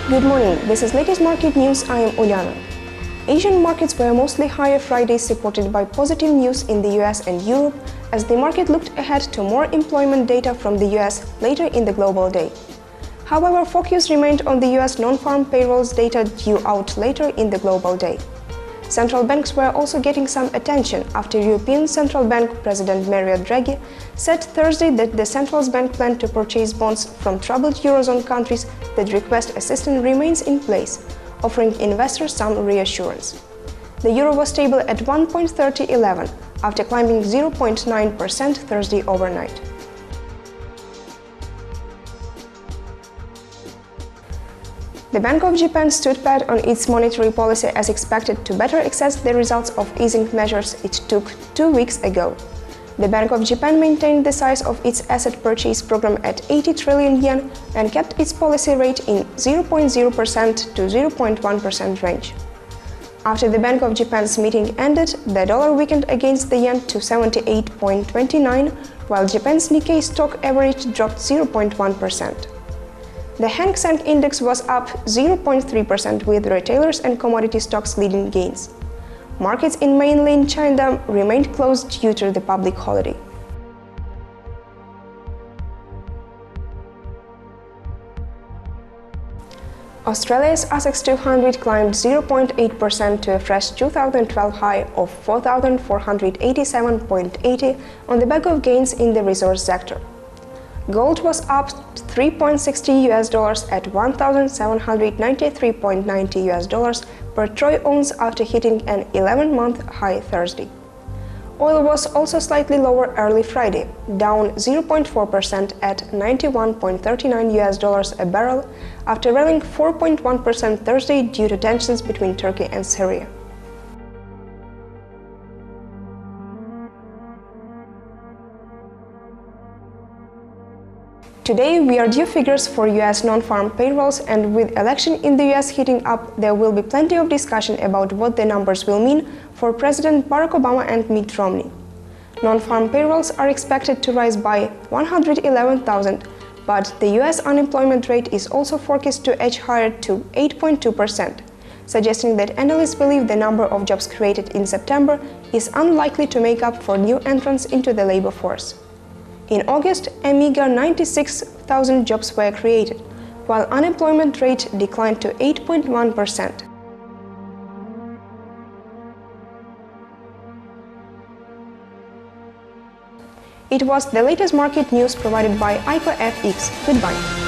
Good morning, this is latest market news. I am Uliana. Asian markets were mostly higher Friday, supported by positive news in the US and Europe, as the market looked ahead to more employment data from the US later in the global day. However, focus remained on the US non-farm payrolls data due out later in the global day. Central banks were also getting some attention after European Central Bank President Mario Draghi said Thursday that the central bank plan to purchase bonds from troubled Eurozone countries that request assistance remains in place, offering investors some reassurance. The euro was stable at 1.3011 after climbing 0.9% Thursday overnight. The Bank of Japan stood pat on its monetary policy as expected to better assess the results of easing measures it took 2 weeks ago. The Bank of Japan maintained the size of its asset purchase program at 80 trillion yen and kept its policy rate in 0.0% to 0.1% range. After the Bank of Japan's meeting ended, the dollar weakened against the yen to 78.29, while Japan's Nikkei stock average dropped 0.1%. The Hang Seng Index was up 0.3% with retailers and commodity stocks leading gains. Markets in mainland China remained closed due to the public holiday. Australia's ASX 200 climbed 0.8% to a fresh 2012 high of 4,487.80 on the back of gains in the resource sector. Gold was up $3.60 at $1,793.90 per troy ounce after hitting an 11-month high Thursday. Oil was also slightly lower early Friday, down 0.4% at $91.39 a barrel after rallying 4.1% Thursday due to tensions between Turkey and Syria. Today, we are due figures for US non-farm payrolls, and with election in the US heating up, there will be plenty of discussion about what the numbers will mean for President Barack Obama and Mitt Romney. Non-farm payrolls are expected to rise by 111,000, but the US unemployment rate is also forecast to edge higher to 8.2%, suggesting that analysts believe the number of jobs created in September is unlikely to make up for new entrants into the labor force. In August, a meager 96,000 jobs were created, while unemployment rate declined to 8.1%. It was the latest market news provided by ICO FX. Goodbye.